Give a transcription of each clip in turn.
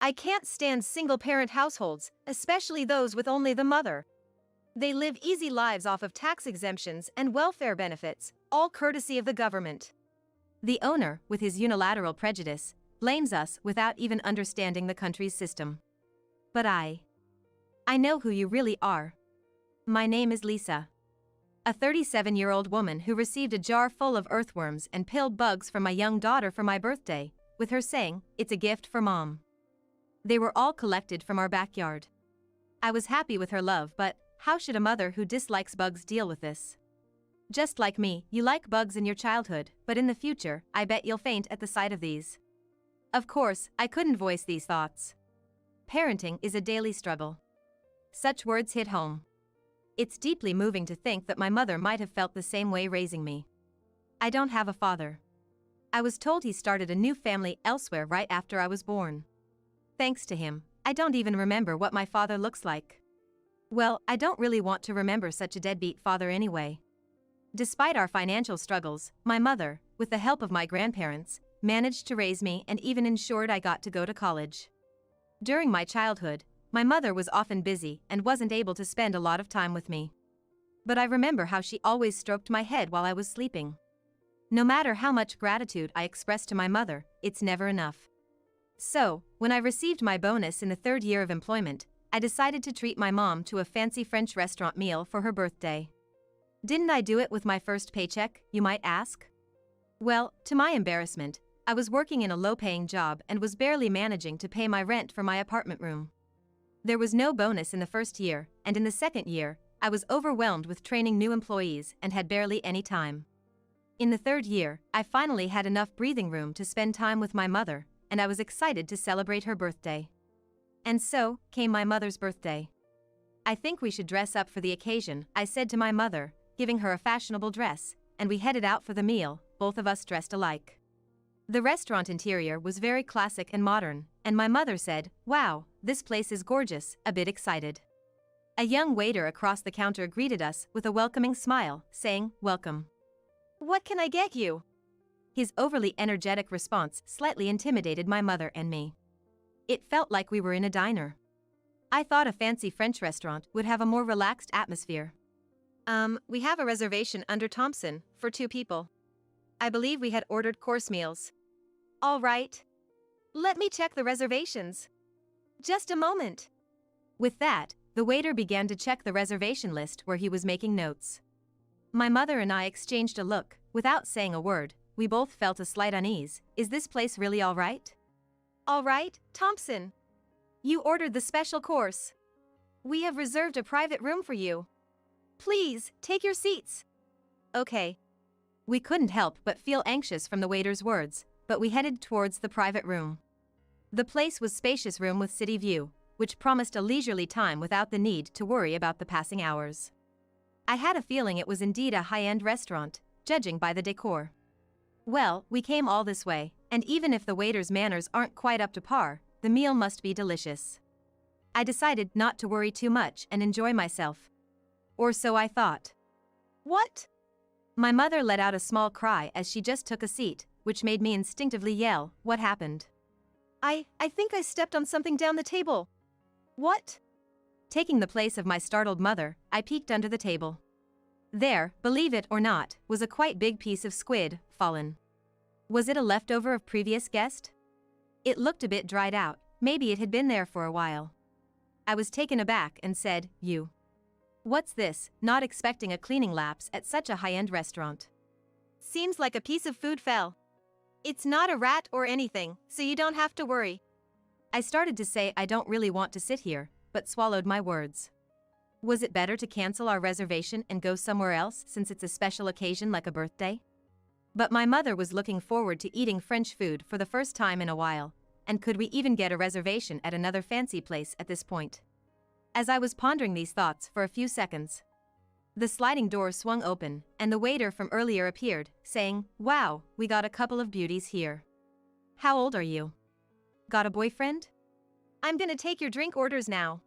I can't stand single-parent households, especially those with only the mother. They live easy lives off of tax exemptions and welfare benefits, all courtesy of the government. The owner, with his unilateral prejudice, blames us without even understanding the country's system. But I know who you really are. My name is Lisa. A 37-year-old woman who received a jar full of earthworms and pilled bugs from my young daughter for my birthday, with her saying, "It's a gift for Mom." They were all collected from our backyard. I was happy with her love, but how should a mother who dislikes bugs deal with this? Just like me, you like bugs in your childhood, but in the future, I bet you'll faint at the sight of these. Of course, I couldn't voice these thoughts. Parenting is a daily struggle. Such words hit home. It's deeply moving to think that my mother might have felt the same way raising me. I don't have a father. I was told he started a new family elsewhere right after I was born. Thanks to him, I don't even remember what my father looks like. Well, I don't really want to remember such a deadbeat father anyway. Despite our financial struggles, my mother, with the help of my grandparents, managed to raise me and even ensured I got to go to college. During my childhood, my mother was often busy and wasn't able to spend a lot of time with me. But I remember how she always stroked my head while I was sleeping. No matter how much gratitude I express to my mother, it's never enough. So, when I received my bonus in the third year of employment, I decided to treat my mom to a fancy French restaurant meal for her birthday. Didn't I do it with my first paycheck, you might ask? Well, to my embarrassment, I was working in a low-paying job and was barely managing to pay my rent for my apartment room. There was no bonus in the first year, and in the second year, I was overwhelmed with training new employees and had barely any time. In the third year, I finally had enough breathing room to spend time with my mother, and I was excited to celebrate her birthday. And so, came my mother's birthday. "I think we should dress up for the occasion," I said to my mother, giving her a fashionable dress, and we headed out for the meal, both of us dressed alike. The restaurant interior was very classic and modern, and my mother said, "Wow, this place is gorgeous," a bit excited. A young waiter across the counter greeted us with a welcoming smile, saying, "Welcome. What can I get you?" His overly energetic response slightly intimidated my mother and me. It felt like we were in a diner. I thought a fancy French restaurant would have a more relaxed atmosphere. We have a reservation under Thompson, for 2 people. I believe we had ordered course meals. All right. Let me check the reservations. Just a moment. With that, the waiter began to check the reservation list where he was making notes. My mother and I exchanged a look. Without saying a word, we both felt a slight unease. Is this place really all right? All right, Thompson. You ordered the special course. We have reserved a private room for you. Please, take your seats. Okay. We couldn't help but feel anxious from the waiter's words, but we headed towards the private room. The place was a spacious room with city view, which promised a leisurely time without the need to worry about the passing hours. I had a feeling it was indeed a high-end restaurant, judging by the decor. Well, we came all this way, and even if the waiter's manners aren't quite up to par, the meal must be delicious. I decided not to worry too much and enjoy myself. Or so I thought. What? My mother let out a small cry as she just took a seat, which made me instinctively yell, "What happened?" I think I stepped on something down the table. What? Taking the place of my startled mother, I peeked under the table. There, believe it or not, was a quite big piece of squid, fallen. Was it a leftover of previous guest? It looked a bit dried out, maybe it had been there for a while. I was taken aback and said, "You. What's this?" not expecting a cleaning lapse at such a high-end restaurant. Seems like a piece of food fell. It's not a rat or anything, so you don't have to worry. I started to say I don't really want to sit here, but swallowed my words. Was it better to cancel our reservation and go somewhere else since it's a special occasion like a birthday? But my mother was looking forward to eating French food for the first time in a while, and could we even get a reservation at another fancy place at this point? As I was pondering these thoughts for a few seconds, the sliding door swung open, and the waiter from earlier appeared, saying, "Wow, we got a couple of beauties here. How old are you? Got a boyfriend? I'm gonna take your drink orders now."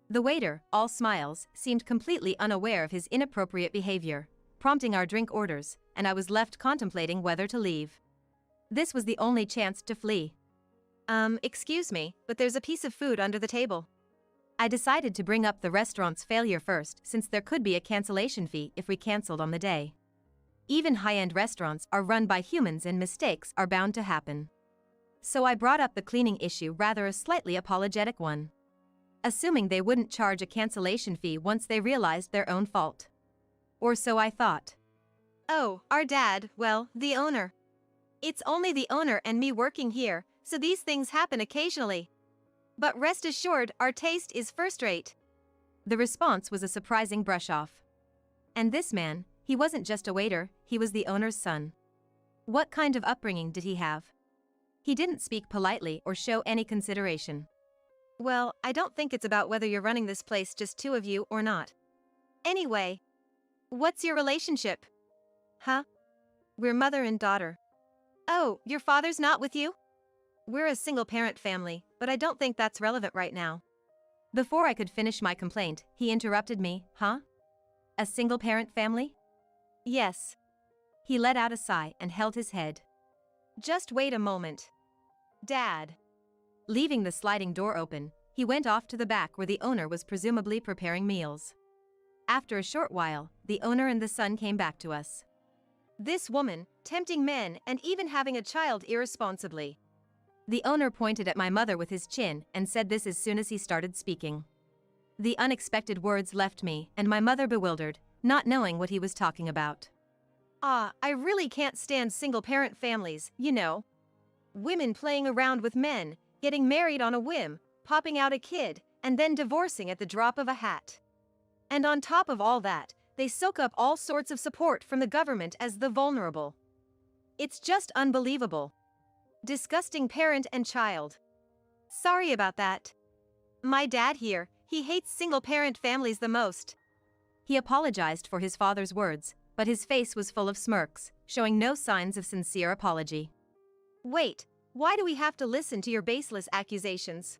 The waiter, all smiles, seemed completely unaware of his inappropriate behavior, prompting our drink orders, and I was left contemplating whether to leave. This was the only chance to flee. Excuse me, but there's a piece of food under the table. I decided to bring up the restaurant's failure first since there could be a cancellation fee if we canceled on the day. Even high-end restaurants are run by humans and mistakes are bound to happen. So I brought up the cleaning issue, rather a slightly apologetic one, assuming they wouldn't charge a cancellation fee once they realized their own fault. Or so I thought. Oh, our dad, well, the owner. It's only the owner and me working here, so these things happen occasionally. But rest assured, our taste is first-rate. The response was a surprising brush-off. And this man, he wasn't just a waiter, he was the owner's son. What kind of upbringing did he have? He didn't speak politely or show any consideration. Well, I don't think it's about whether you're running this place just two of you or not. Anyway, what's your relationship? Huh? We're mother and daughter. Oh, your father's not with you? We're a single-parent family, but I don't think that's relevant right now. Before I could finish my complaint, he interrupted me. Huh? A single-parent family? Yes. He let out a sigh and held his head. Just wait a moment. Dad. Leaving the sliding door open, he went off to the back where the owner was presumably preparing meals. After a short while, the owner and the son came back to us. This woman, tempting men and even having a child irresponsibly. The owner pointed at my mother with his chin and said this as soon as he started speaking. The unexpected words left me and my mother bewildered, not knowing what he was talking about. I really can't stand single-parent families, you know. Women playing around with men, getting married on a whim, popping out a kid, and then divorcing at the drop of a hat. And on top of all that, they soak up all sorts of support from the government as the vulnerable. It's just unbelievable. Disgusting parent and child. Sorry about that. My dad here, he hates single-parent families the most. He apologized for his father's words, but his face was full of smirks, showing no signs of sincere apology. Wait, why do we have to listen to your baseless accusations?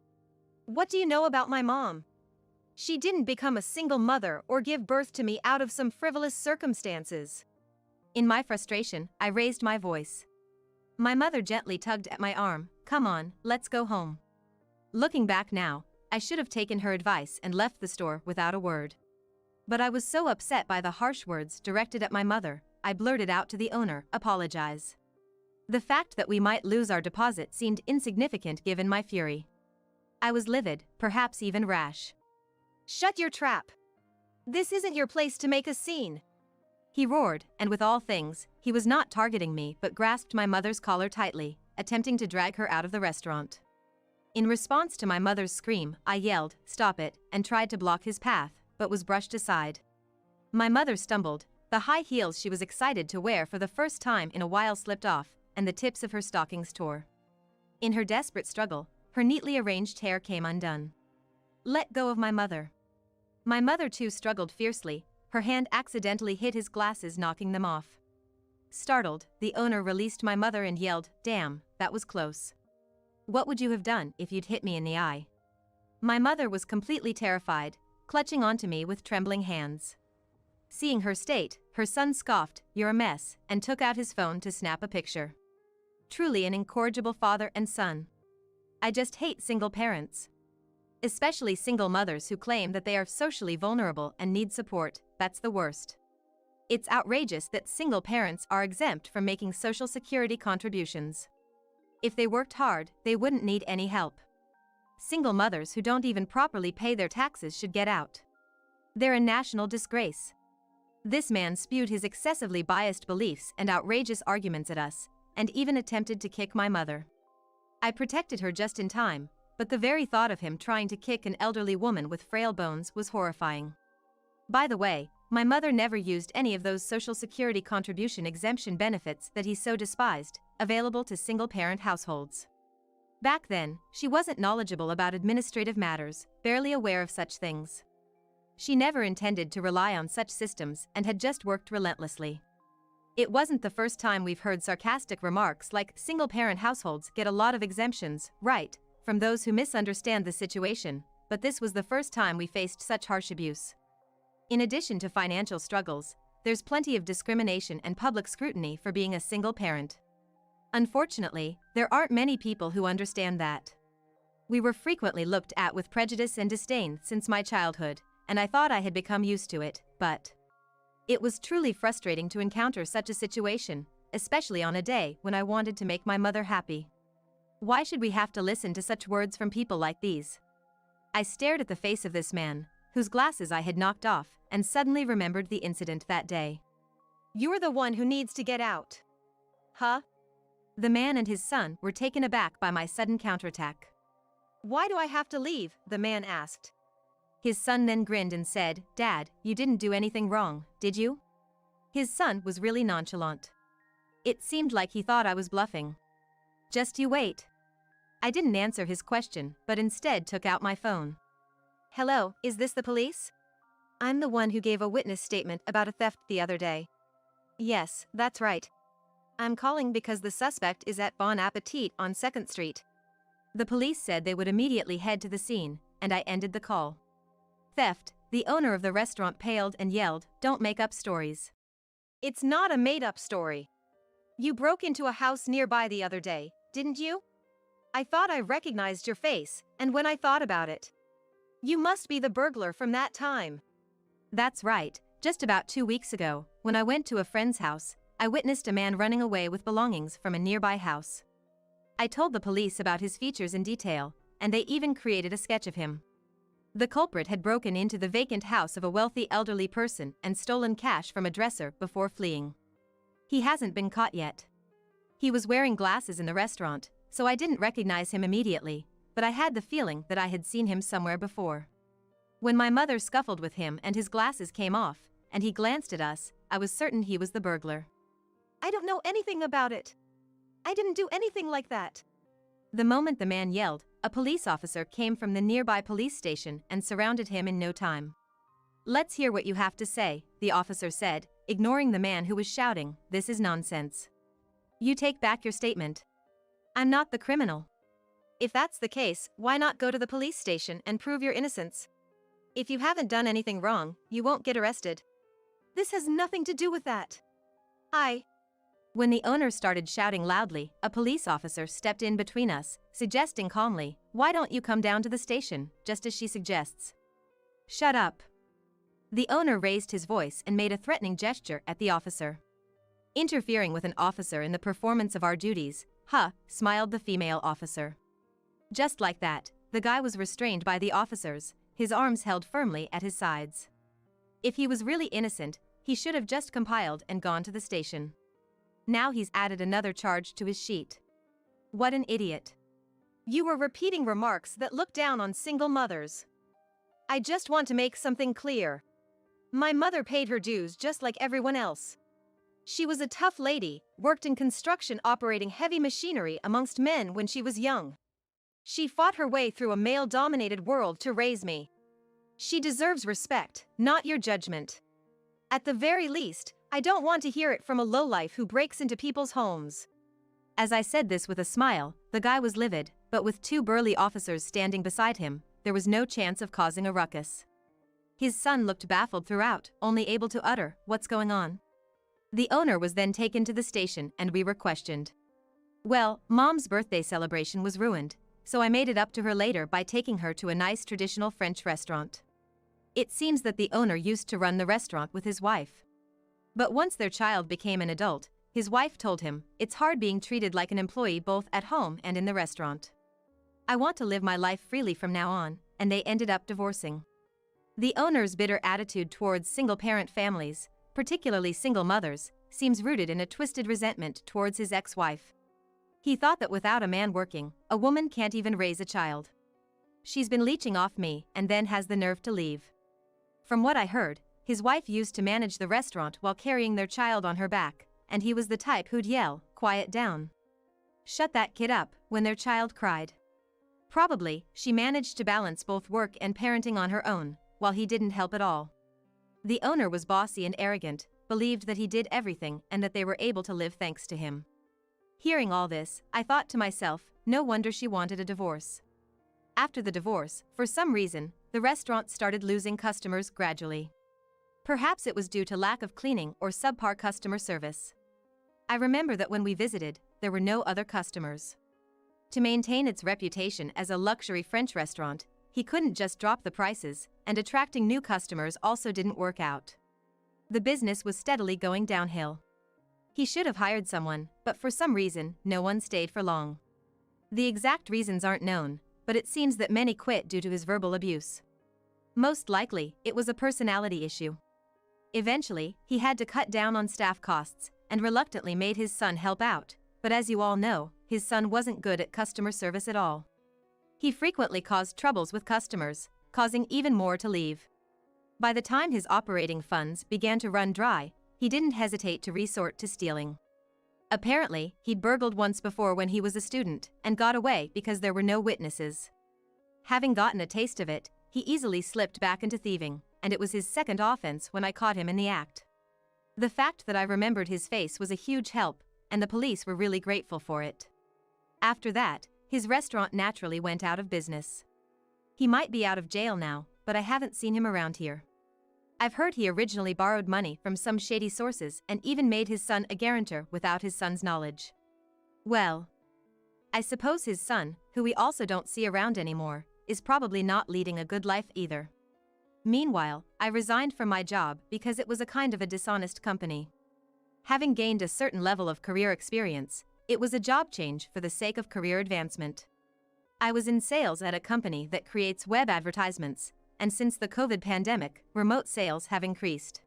What do you know about my mom? She didn't become a single mother or give birth to me out of some frivolous circumstances. In my frustration, I raised my voice. My mother gently tugged at my arm. Come on, let's go home. Looking back now, I should have taken her advice and left the store without a word. But I was so upset by the harsh words directed at my mother, I blurted out to the owner, apologize. The fact that we might lose our deposit seemed insignificant given my fury. I was livid, perhaps even rash. Shut your trap. This isn't your place to make a scene. He roared, and with all things, he was not targeting me but grasped my mother's collar tightly, attempting to drag her out of the restaurant. In response to my mother's scream, I yelled, "Stop it," and tried to block his path, but was brushed aside. My mother stumbled, the high heels she was excited to wear for the first time in a while slipped off, and the tips of her stockings tore. In her desperate struggle, her neatly arranged hair came undone. Let go of my mother. My mother too struggled fiercely, her hand accidentally hit his glasses, knocking them off. Startled, the owner released my mother and yelled, "Damn, that was close. What would you have done if you'd hit me in the eye?" My mother was completely terrified, clutching onto me with trembling hands. Seeing her state, her son scoffed, "You're a mess," and took out his phone to snap a picture. Truly an incorrigible father and son. I just hate single parents. Especially single mothers who claim that they are socially vulnerable and need support. That's the worst. It's outrageous that single parents are exempt from making Social Security contributions. If they worked hard, they wouldn't need any help. Single mothers who don't even properly pay their taxes should get out. They're a national disgrace. This man spewed his excessively biased beliefs and outrageous arguments at us, and even attempted to kick my mother. I protected her just in time, but the very thought of him trying to kick an elderly woman with frail bones was horrifying. By the way, my mother never used any of those Social Security contribution exemption benefits that he so despised, available to single-parent households. Back then, she wasn't knowledgeable about administrative matters, barely aware of such things. She never intended to rely on such systems and had just worked relentlessly. It wasn't the first time we've heard sarcastic remarks like single-parent households get a lot of exemptions, right, from those who misunderstand the situation, but this was the first time we faced such harsh abuse. In addition to financial struggles, there's plenty of discrimination and public scrutiny for being a single parent. Unfortunately, there aren't many people who understand that. We were frequently looked at with prejudice and disdain since my childhood, and I thought I had become used to it, but it was truly frustrating to encounter such a situation, especially on a day when I wanted to make my mother happy. Why should we have to listen to such words from people like these? I stared at the face of this man, whose glasses I had knocked off, and suddenly remembered the incident that day. "You're the one who needs to get out." Huh? The man and his son were taken aback by my sudden counterattack. "Why do I have to leave?" the man asked. His son then grinned and said, "Dad, you didn't do anything wrong, did you?" His son was really nonchalant. It seemed like he thought I was bluffing. "Just you wait." I didn't answer his question, but instead took out my phone. "Hello, is this the police? I'm the one who gave a witness statement about a theft the other day." "Yes, that's right. I'm calling because the suspect is at Bon Appetit on 2nd Street. The police said they would immediately head to the scene, and I ended the call. Theft, the owner of the restaurant paled and yelled, "Don't make up stories." "It's not a made-up story. You broke into a house nearby the other day, didn't you? I thought I recognized your face, and when I thought about it, you must be the burglar from that time." "That's right. Just about 2 weeks ago, when I went to a friend's house, I witnessed a man running away with belongings from a nearby house. I told the police about his features in detail, and they even created a sketch of him. The culprit had broken into the vacant house of a wealthy elderly person and stolen cash from a dresser before fleeing. He hasn't been caught yet. He was wearing glasses in the restaurant, so I didn't recognize him immediately, but I had the feeling that I had seen him somewhere before. When my mother scuffled with him and his glasses came off, and he glanced at us, I was certain he was the burglar." "I don't know anything about it. I didn't do anything like that." The moment the man yelled, a police officer came from the nearby police station and surrounded him in no time. "Let's hear what you have to say," the officer said, ignoring the man who was shouting, "This is nonsense. You take back your statement. I'm not the criminal." "If that's the case, why not go to the police station and prove your innocence? If you haven't done anything wrong, you won't get arrested." "This has nothing to do with that. When the owner started shouting loudly, a police officer stepped in between us, suggesting calmly, "Why don't you come down to the station, just as she suggests?" "Shut up." The owner raised his voice and made a threatening gesture at the officer. "Interfering with an officer in the performance of our duties, huh?" smiled the female officer. Just like that, the guy was restrained by the officers, his arms held firmly at his sides. If he was really innocent, he should have just compiled and gone to the station. Now he's added another charge to his sheet. What an idiot. "You were repeating remarks that look down on single mothers. I just want to make something clear. My mother paid her dues just like everyone else. She was a tough lady, worked in construction operating heavy machinery amongst men when she was young. She fought her way through a male-dominated world to raise me. She deserves respect, not your judgment. At the very least, I don't want to hear it from a lowlife who breaks into people's homes." As I said this with a smile, the guy was livid, but with 2 burly officers standing beside him, there was no chance of causing a ruckus. His son looked baffled throughout, only able to utter, "What's going on?" The owner was then taken to the station and we were questioned. Well, Mom's birthday celebration was ruined, so I made it up to her later by taking her to a nice traditional French restaurant. It seems that the owner used to run the restaurant with his wife. But once their child became an adult, his wife told him, "It's hard being treated like an employee both at home and in the restaurant. I want to live my life freely from now on," and they ended up divorcing. The owner's bitter attitude towards single-parent families, particularly single mothers, seems rooted in a twisted resentment towards his ex-wife. He thought that without a man working, a woman can't even raise a child. She's been leeching off me and then has the nerve to leave. From what I heard, his wife used to manage the restaurant while carrying their child on her back, and he was the type who'd yell, "Quiet down. Shut that kid up," when their child cried. Probably, she managed to balance both work and parenting on her own, while he didn't help at all. The owner was bossy and arrogant, believed that he did everything and that they were able to live thanks to him. Hearing all this, I thought to myself, no wonder she wanted a divorce. After the divorce, for some reason, the restaurant started losing customers gradually. Perhaps it was due to lack of cleaning or subpar customer service. I remember that when we visited, there were no other customers. To maintain its reputation as a luxury French restaurant, he couldn't just drop the prices, and attracting new customers also didn't work out. The business was steadily going downhill. He should have hired someone, but for some reason, no one stayed for long. The exact reasons aren't known, but it seems that many quit due to his verbal abuse. Most likely, it was a personality issue. Eventually, he had to cut down on staff costs, and reluctantly made his son help out, but as you all know, his son wasn't good at customer service at all. He frequently caused troubles with customers, causing even more to leave. By the time his operating funds began to run dry, he didn't hesitate to resort to stealing. Apparently, he'd burgled once before when he was a student, and got away because there were no witnesses. Having gotten a taste of it, he easily slipped back into thieving, and it was his second offense when I caught him in the act. The fact that I remembered his face was a huge help, and the police were really grateful for it. After that, his restaurant naturally went out of business. He might be out of jail now, but I haven't seen him around here. I've heard he originally borrowed money from some shady sources and even made his son a guarantor without his son's knowledge. Well, I suppose his son, who we also don't see around anymore, is probably not leading a good life either. Meanwhile, I resigned from my job because it was a kind of a dishonest company. Having gained a certain level of career experience, it was a job change for the sake of career advancement. I was in sales at a company that creates web advertisements, and since the COVID pandemic, remote sales have increased.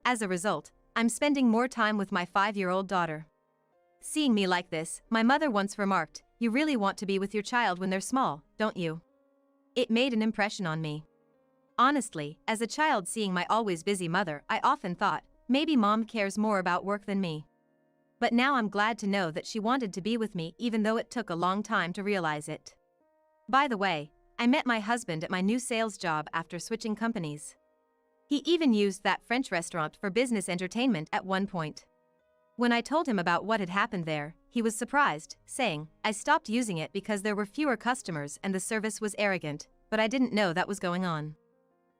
As a result, I'm spending more time with my 5-year-old daughter. Seeing me like this, my mother once remarked, "You really want to be with your child when they're small, don't you?" It made an impression on me. Honestly, as a child seeing my always busy mother, I often thought, maybe mom cares more about work than me. But now I'm glad to know that she wanted to be with me even though it took a long time to realize it. By the way, I met my husband at my new sales job after switching companies. He even used that French restaurant for business entertainment at one point. When I told him about what had happened there, he was surprised, saying, "I stopped using it because there were fewer customers and the service was arrogant, but I didn't know that was going on."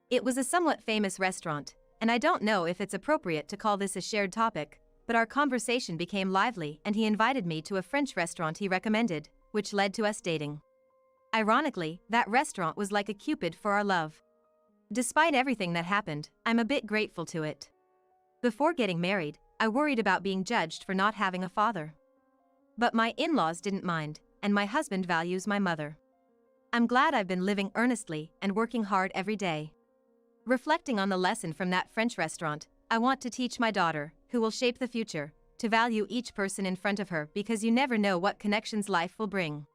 It was a somewhat famous restaurant, and I don't know if it's appropriate to call this a shared topic, but our conversation became lively and he invited me to a French restaurant he recommended, which led to us dating. Ironically, that restaurant was like a Cupid for our love. Despite everything that happened, I'm a bit grateful to it. Before getting married, I worried about being judged for not having a father. But my in-laws didn't mind, and my husband values my mother. I'm glad I've been living earnestly and working hard every day. Reflecting on the lesson from that French restaurant, I want to teach my daughter, who will shape the future, to value each person in front of her because you never know what connections life will bring.